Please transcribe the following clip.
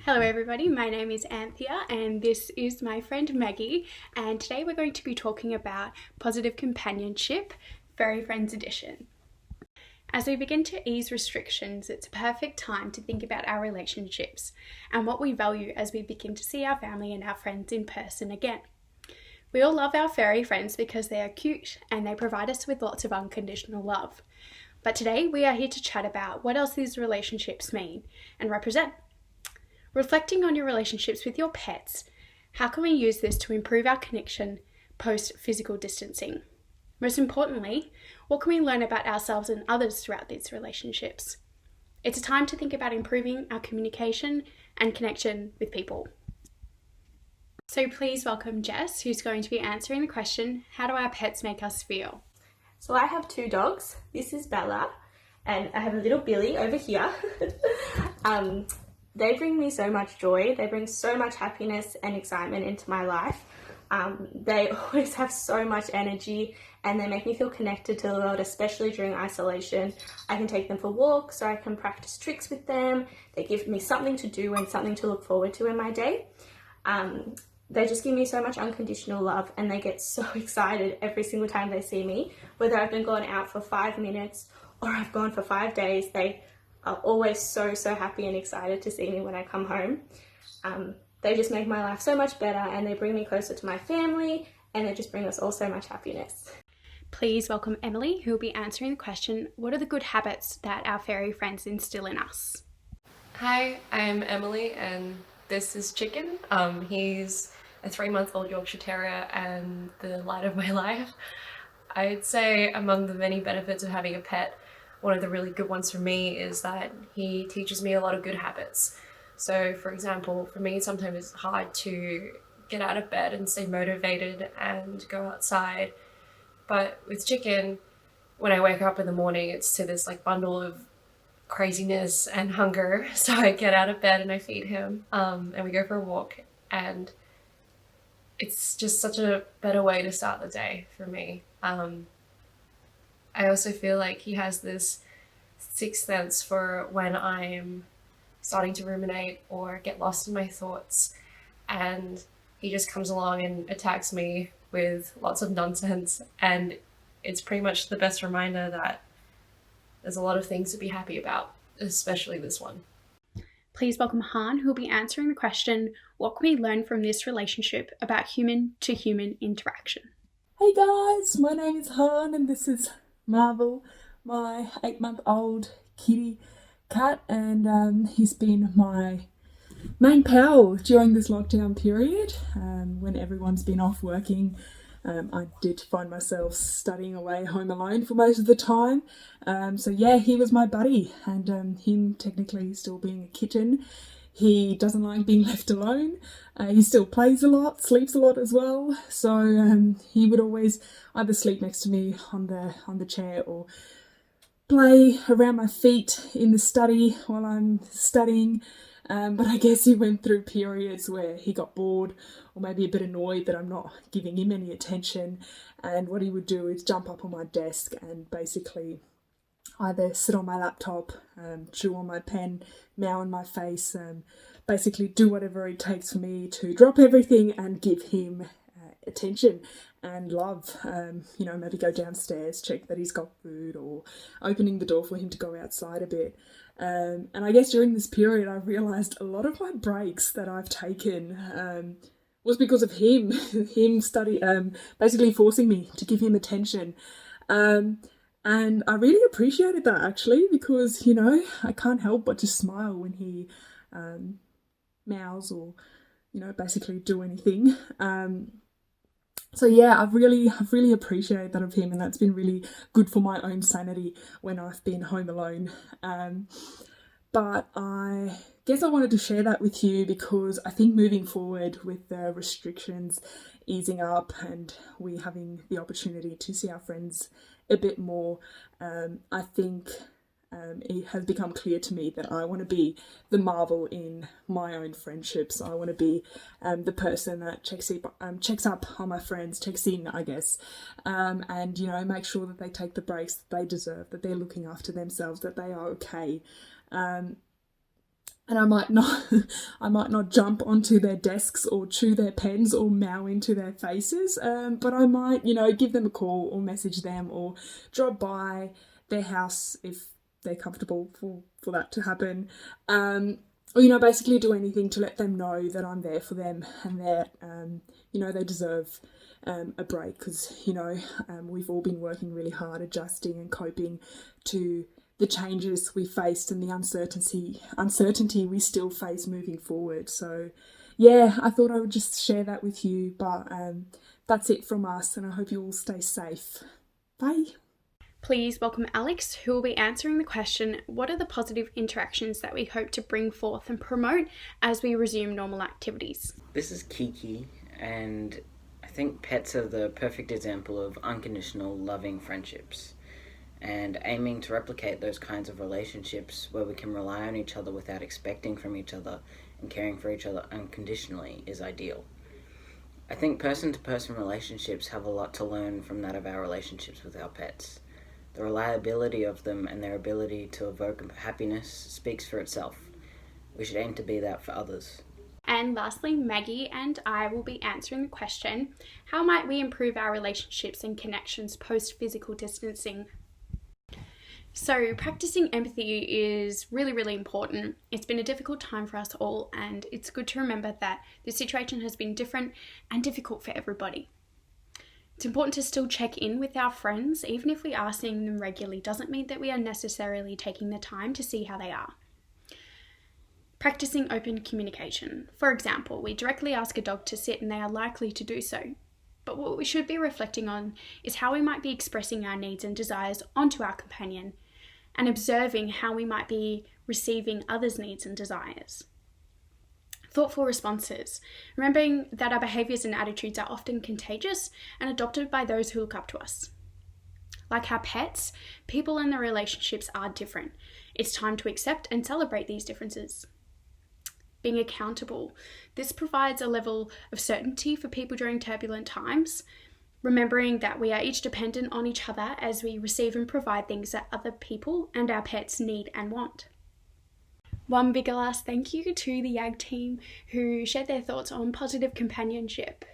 Hello everybody, my name is Anthea and this is my friend Maggie, and today we're going to be talking about positive companionship, Furry Friends Edition. As we begin to ease restrictions, it's a perfect time to think about our relationships and what we value as we begin to see our family and our friends in person again. We all love our furry friends because they are cute and they provide us with lots of unconditional love. But today we are here to chat about what else these relationships mean and represent. Reflecting on your relationships with your pets, how can we use this to improve our connection post-physical distancing? Most importantly, what can we learn about ourselves and others throughout these relationships? It's a time to think about improving our communication and connection with people. So please welcome Jess, who's going to be answering the question, how do our pets make us feel? So I have two dogs. This is Bella, and I have a little Billy over here. They bring me so much joy. They bring so much happiness and excitement into my life. They always have so much energy and they make me feel connected to the world, especially during isolation. I can take them for walks or I can practice tricks with them. They give me something to do and something to look forward to in my day. They just give me so much unconditional love and they get so excited every single time they see me. Whether I've been gone out for 5 minutes or I've gone for 5 days, they are always so happy and excited to see me when I come home. They just make my life so much better and they bring me closer to my family and they just bring us all so much happiness. Please welcome Emily, who will be answering the question, what are the good habits that our furry friends instill in us? Hi, I'm Emily and this is Chicken. He's a 3-month-old Yorkshire Terrier and the light of my life. I'd say among the many benefits of having a pet, one of the really good ones for me is that he teaches me a lot of good habits. So for example, for me sometimes it's hard to get out of bed and stay motivated and go outside. But with Chicken, when I wake up in the morning, it's to this bundle of craziness and hunger. So I get out of bed and I feed him and we go for a walk, and it's just such a better way to start the day for me. I also feel like he has this sixth sense for when I'm starting to ruminate or get lost in my thoughts, and he just comes along and attacks me with lots of nonsense, and it's pretty much the best reminder that there's a lot of things to be happy about, especially this one. Please welcome Han, who will be answering the question, what can we learn from this relationship about human-to-human interaction? Hey guys, my name is Han and this is Marvel, my 8-month-old kitty cat, and he's been my main pal during this lockdown period. When everyone's been off working, I did find myself studying away home alone for most of the time. So yeah, he was my buddy, and him technically still being a kitten, he doesn't like being left alone. He still plays a lot, sleeps a lot as well. So he would always either sleep next to me on the chair or play around my feet in the study while I'm studying. But I guess he went through periods where he got bored or maybe a bit annoyed that I'm not giving him any attention. And what he would do is jump up on my desk and basically either sit on my laptop, chew on my pen, meow in my face, basically do whatever it takes for me to drop everything and give him attention and love. Maybe go downstairs, check that he's got food, or opening the door for him to go outside a bit. And I guess during this period I realised a lot of my breaks that I've taken was because of him, basically forcing me to give him attention. And I really appreciated that actually, because, I can't help but to smile when he meows or, basically do anything. So yeah, I've really appreciated that of him, and that's been really good for my own sanity when I've been home alone. But I guess I wanted to share that with you because I think moving forward with the restrictions easing up and we having the opportunity to see our friends a bit more, I think it has become clear to me that I want to be the Marvel in my own friendships. I want to be the person that checks up on my friends, checks in, I guess, and make sure that they take the breaks that they deserve, that they're looking after themselves, that they are okay. and I might not I might not jump onto their desks or chew their pens or meow into their faces, but I might, give them a call or message them or drop by their house if they're comfortable for that to happen. Or, basically do anything to let them know that I'm there for them and that, they deserve a break, because, we've all been working really hard adjusting and coping to the changes we faced and the uncertainty we still face moving forward. So, yeah, I thought I would just share that with you, but that's it from us, and I hope you all stay safe. Bye. Please welcome Alex, who will be answering the question, what are the positive interactions that we hope to bring forth and promote as we resume normal activities? This is Kiki, and I think pets are the perfect example of unconditional, loving friendships, and aiming to replicate those kinds of relationships where we can rely on each other without expecting from each other and caring for each other unconditionally is ideal. I think person-to-person relationships have a lot to learn from that of our relationships with our pets. The reliability of them and their ability to evoke happiness speaks for itself. We should aim to be that for others. And lastly, Maggie and I will be answering the question, how might we improve our relationships and connections post-physical distancing? So practicing empathy is really, really important. It's been a difficult time for us all, and it's good to remember that the situation has been different and difficult for everybody. It's important to still check in with our friends, even if we are seeing them regularly, doesn't mean that we are necessarily taking the time to see how they are. Practicing open communication. For example, we directly ask a dog to sit and they are likely to do so. But what we should be reflecting on is how we might be expressing our needs and desires onto our companion, and observing how we might be receiving others' needs and desires. Thoughtful responses. Remembering that our behaviours and attitudes are often contagious and adopted by those who look up to us. Like our pets, people and their relationships are different. It's time to accept and celebrate these differences. Being accountable. This provides a level of certainty for people during turbulent times, remembering that we are each dependent on each other as we receive and provide things that other people and our pets need and want. One big last thank you to the YAG team who shared their thoughts on positive companionship.